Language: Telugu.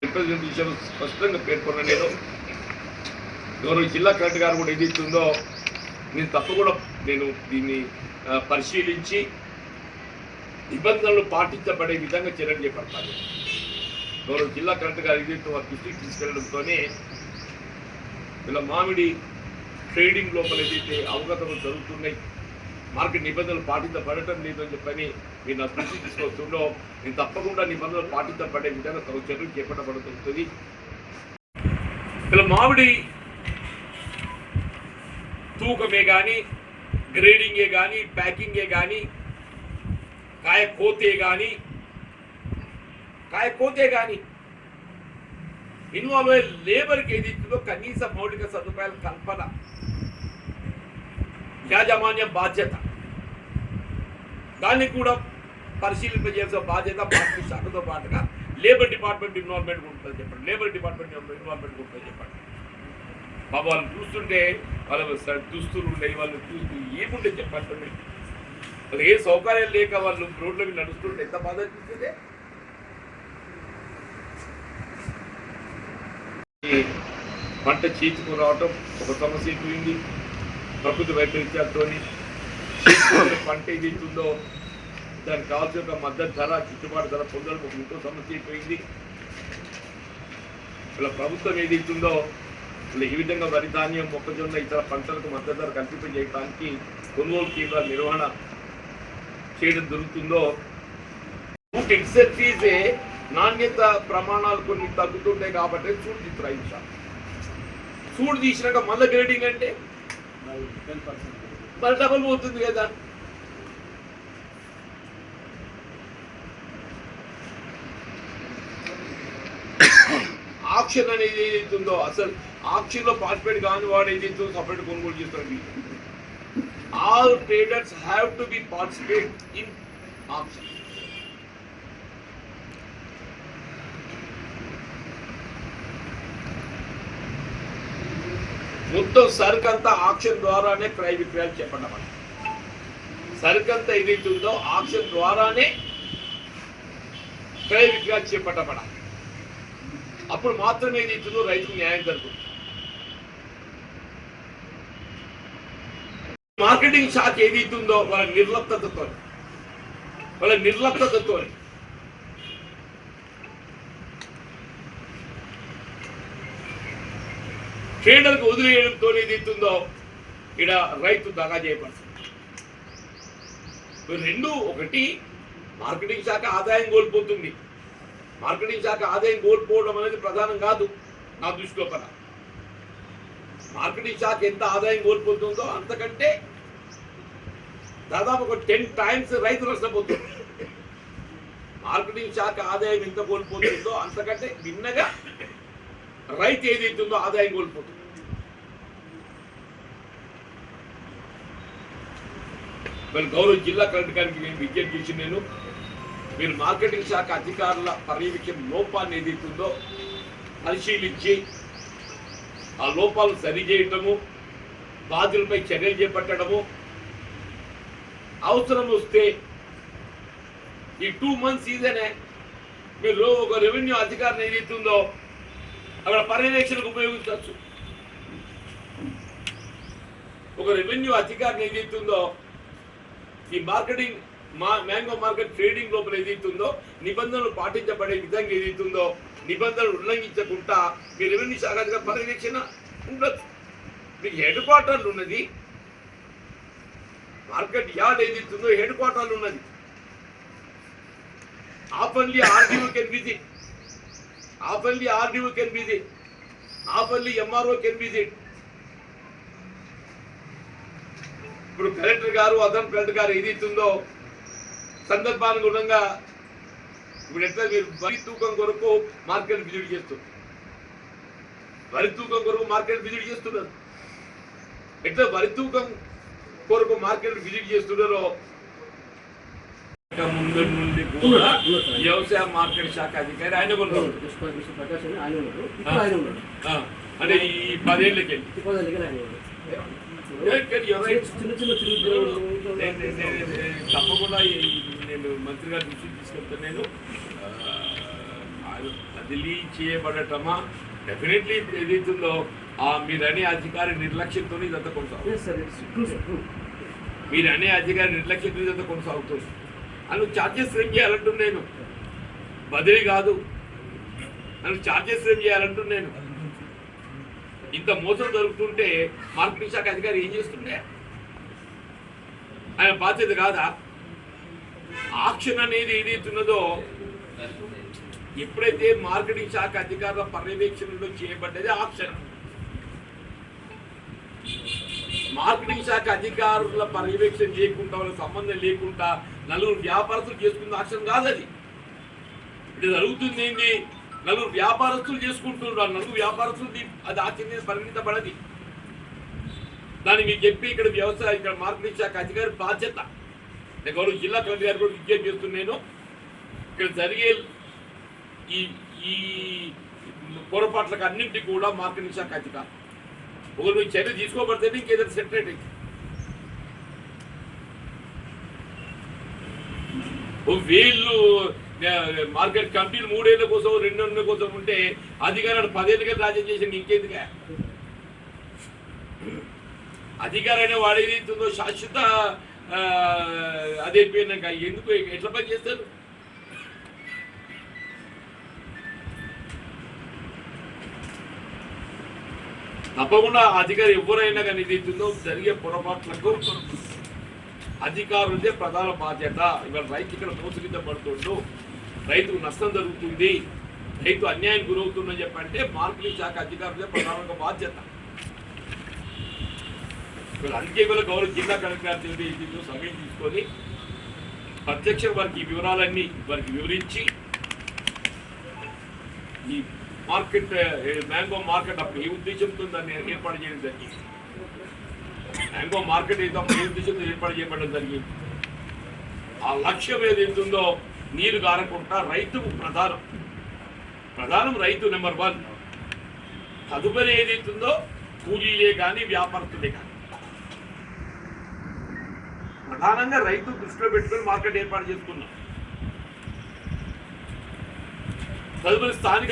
రిప్రజెంటేషన్ స్పష్టంగా పేర్కొన్న నేను గౌరవ జిల్లా కలెక్టర్ గారు కూడా ఏదైతుందో నేను తప్పకుండా నేను దీన్ని పరిశీలించి నిబంధనలు పాటించబడే విధంగా చర్యలు చేపడతాను. గౌరవ జిల్లా కలెక్టర్ గారు ఏదైతే వారి దృష్టికి తీసుకెళ్లడంతోనే ఇలా మామిడి ట్రేడింగ్ లోపల ఏదైతే అవగతలు జరుగుతున్నాయి, మార్కెట్ నిబంధనలు పాటించబడటం లేదని చెప్పని మీరు నా దృష్టికి తీసుకొస్తుండో నేను తప్పకుండా నిబంధనలు పాటించబడే విధంగా చర్యలు చేపట్టబడుతుంది. ఇలా మామిడి తూకమే కానీ, గ్రేడింగే కానీ, ప్యాకింగే కానీ, కాయ కోతే కానీ ఇన్వాల్వ్ అయ్యే లేబర్కి ఏదైతుందో కనీస మౌలిక సదుపాయాల కల్పన, యాజమాన్య బాధ్యత, దాన్ని కూడా పరిశీలింపజేయాల్సిన బాధ్యత మార్కెట్ శాఖతో పాటుగా లేబర్ డిపార్ట్మెంట్ ఇన్వాల్వ్మెంట్ ఉంటుంది చెప్పండి. లేబర్ డిపార్ట్మెంట్ ఇన్వాల్వ్మెంట్ ఉంటుంది చెప్పండి. బాబు వాళ్ళు చూస్తుంటే వాళ్ళ దుస్తులు ఉన్నాయి, వాళ్ళు చూస్తూ ఏముంటే చెప్పండి. వాళ్ళు ఏ సౌకర్యాలు లేక వాళ్ళు రోడ్ల మీద నడుస్తుంటే ఎంత బాధ అనిపిస్తుంది. పంట చేతికి రావటం ఒక సమస్య అయిపోయింది. ప్రకృతి వైపరీత్యాలతో పంట ఏదైతుందో దానికి కావాల్సిన ఒక మద్దతు ధర, గిట్టుబాటు ధర పొందడం ఒక ఇంకో సమస్య అయిపోయింది. ఇలా ప్రభుత్వం ఏదైతుందో ఇలా ఈ విధంగా వరి ధాన్యం, మొక్కజొన్న ఇతర పంటలకు మద్దతు ధర కల్పింపజేయడానికి కొనుగోలు కేంద్రాల నిర్వహణ చేయడం జరుగుతుందో రూట్ ఎక్సర్సీజే నాణ్యత ప్రమాణాలు కొన్ని తగ్గుతుంటాయి కాబట్టి చూడు తీస్తారు. చూడు తీసినాక మళ్ళీ గ్రేడింగ్ అంటే మరి డబల్ పోతుంది కదా. ఆక్షన్ అనేది ఏదైతుందో అసలు ఆక్షన్ లో పార్టిసిపేట్ కాని వాడు ఏదైతుందో సపరేట్ కొనుగోలు చేస్తారు. All traders have to be participate in auction. మొత్తం సరుకంతా ఆక్షన్ ద్వారానే క్రయ విక్రయాలు చెప్పండి. సరుకంతా ఏదైతుందో ఆక్షన్ ద్వారానే క్రయ విక్రయాలు చేపట్టబడ. అప్పుడు మాత్రమే ఏదైతుందో రైతుకు న్యాయం జరుగుతుంది. మార్కెటింగ్ శాఖ ఏదైతుందో వాళ్ళ నిర్లప్తతో ట్రేడర్కి వదిలేయడంతో ఏదైతుందో ఇక్కడ రైతు దగా చేయబడుతుంది. రెండు ఒకటి మార్కెటింగ్ శాఖ ఆదాయం కోల్పోతుంది. మార్కెటింగ్ శాఖ ఆదాయం కోల్పోవడం అనేది ప్రధానం కాదు నా దృష్టిలో. మార్కెటింగ్ శాఖ ఎంత ఆదాయం కోల్పోతుందో అంతకంటే దాదాపు ఒక 10 times రైతు నష్టపోతుంది. మార్కెటింగ్ శాఖ ఆదాయం ఎంత కోల్పోతుందో అంతకంటే భిన్నగా రైతు ఏదైతుందో ఆదాయం కోల్పోతుంది. మరి గౌరవ జిల్లా కలెక్టర్ గారికి నేను విజ్ఞప్తి చేసి మీరు మార్కెటింగ్ శాఖ అధికారుల పర్యవేక్షణ లోపాన్ని ఏదైతుందో పరిశీలించి ఆ లోపాలను సరిచేయటము, బాధ్యులపై చర్యలు చేపట్టడము, అవసరం వస్తే ఈ 2 months సీజనే మీరు ఒక రెవెన్యూ అధికారిని ఏదైతుందో అక్కడ పర్యవేక్షణకు ఉపయోగించవచ్చు. ఒక రెవెన్యూ అధికారిని ఏదైతుందో ఈ మార్కెటింగ్ మ్యాంగో మార్కెట్ ట్రేడింగ్ లోపల ఏదైతుందో నిబంధనలు పాటించబడే విధంగా ఏదైతుందో నిబంధనలు ఉల్లంఘించకుండా మీ రెవెన్యూ శాఖ అధికారి పర్యవేక్షణ ఉండొచ్చు. మీకు హెడ్ క్వార్టర్లు ఉన్నది, మార్కెట్ యార్డ్ ఏదైతుందో హెడ్ క్వార్టర్లు ఉన్నది. Oftenly RDO can visit, oftenly RDO can visit, oftenly MRO can visit. ఇప్పుడు కలెక్టర్ గారు, అదనపు కలెక్టర్ గారు ఏదైతుందో సందర్భానుగుణంగా ఇప్పుడు ఎట్లా మీరు వరి తూకం కొరకు మార్కెట్ విజిట్ చేస్తున్నారు, వరి తూకం కొరకు మార్కెట్ విజిట్ చేస్తున్నారు. ఎట్లా వరి తూకం కొరకు మార్కెట్ విజిట్ చేస్తున్నారో ముందు నుండి కూడా వ్యవసాయ మార్కెట్ శాఖ అధికారి ఆయన అంటే ఈ 10 ఏళ్ళకి తప్పకుండా నేను మంత్రి గారి దృష్టికి తీసుకెళ్తాను. నేను బదిలీ చేయబడటమా డెఫినెట్లీ ఏదైతుందో మీరు అనే అధికారి నిర్లక్ష్యంతో ఇదంతా కొనసాగుతుంది. మీరు అనే అధికారి నిర్లక్ష్యంతో ఇదంతా కొనసాగుతుంది. అని ఛార్జెస్ ఫ్రేమ్ చేయాలంటున్నాను నేను, బదిలీ కాదు. నన్ను ఛార్జెస్ ఫ్రేమ్ చేయాలంటున్నాను నేను. ఇంత మోసం జరుగుతుంటే మార్కెటింగ్ శాఖ అధికారి ఏం చేస్తుండే? ఆయన బాధ్యత కాదా? ఆక్షన్ అనేది ఏదైతున్నదో ఎప్పుడైతే మార్కెటింగ్ శాఖ అధికారుల పర్యవేక్షణలో చేయబడ్డది ఆక్షన్. మార్కెటింగ్ శాఖ అధికారుల పర్యవేక్షణ చేయకుండా, వాళ్ళకి సంబంధం లేకుండా నలుగురు వ్యాపారస్తులు చేసుకున్న ఆక్షన్ కాదు అది. ఇది జరుగుతుంది ఏంటి? నలుగురు వ్యాపారస్తులు చేసుకుంటున్నారు. నలుగురు వ్యాపారస్తులు అది ఆక్షన్ పరిగణించబడది. దాన్ని మీకు చెప్పి ఇక్కడ మార్కెటింగ్ శాఖ అధికారి బాధ్యత. నేను గౌరవ జిల్లా కలెక్టర్ గారు కూడా విజ్ఞప్తి చేస్తున్నాను. ఇక్కడ జరిగే ఈ పొరపాట్లకు అన్నింటినీ కూడా మార్కెటింగ్ శాఖ అధికారి ఒకరు మీకు చర్య తీసుకోబడితేనే ఇంకేదైనా సెటరేట్ వీళ్ళు మార్కెట్ కమిటీలు 3 ఏళ్ళ కోసం 2 ఏళ్ళ కోసం ఉంటే అధికారులు 10 ఏళ్ళకి రాజ్యం చేసింది. ఇంకేందుగా అధికారం అనే వాడు ఏదైతుందో శాశ్వత అదైపోయినాక ఎందుకు ఎట్లా పని చేస్తారు? తప్పకుండా అధికారి ఎవరైనా కానీ ఏదైతుందో జరిగే పొరపాట్లకు అధికారులదే ప్రధాన బాధ్యత. ఇవాళ రైతు ఇక్కడ మోసగించబడుతుండు, రైతుకు నష్టం జరుగుతుంది, రైతు అన్యాయం గురవుతుందని చెప్పంటే మార్కెటింగ్ శాఖ అధికారులదే ప్రధానంగా బాధ్యత. అందుకే కూడా గౌరవ జిల్లా కలెక్టర్ గారితో సమయం తీసుకొని ప్రత్యక్ష వారికి వివరాలన్నీ వారికి వివరించి ఈ మార్కెట్ మ్యాంగో మార్కెట్ అప్పుడు ఏ ఉద్దేశంతో దాన్ని ఏర్పాటు చేయడం జరిగింది, మ్యాంగో మార్కెట్ ఏదో ఏ ఉద్దేశంతో ఏర్పాటు చేయబడడం జరిగింది. ఆ లక్ష్యం ఏదైతుందో నీరు గారకుండా రైతుకు ప్రధానం రైతు నెంబర్ 1. తదుపరి ఏదైతుందో కూలీలే కానీ వ్యాపారస్తులే కానీ ప్రధానంగా రైతు దృష్టిలో పెట్టుకుని మార్కెట్ ఏర్పాటు చేసుకున్నాం. తదుపరి స్థానిక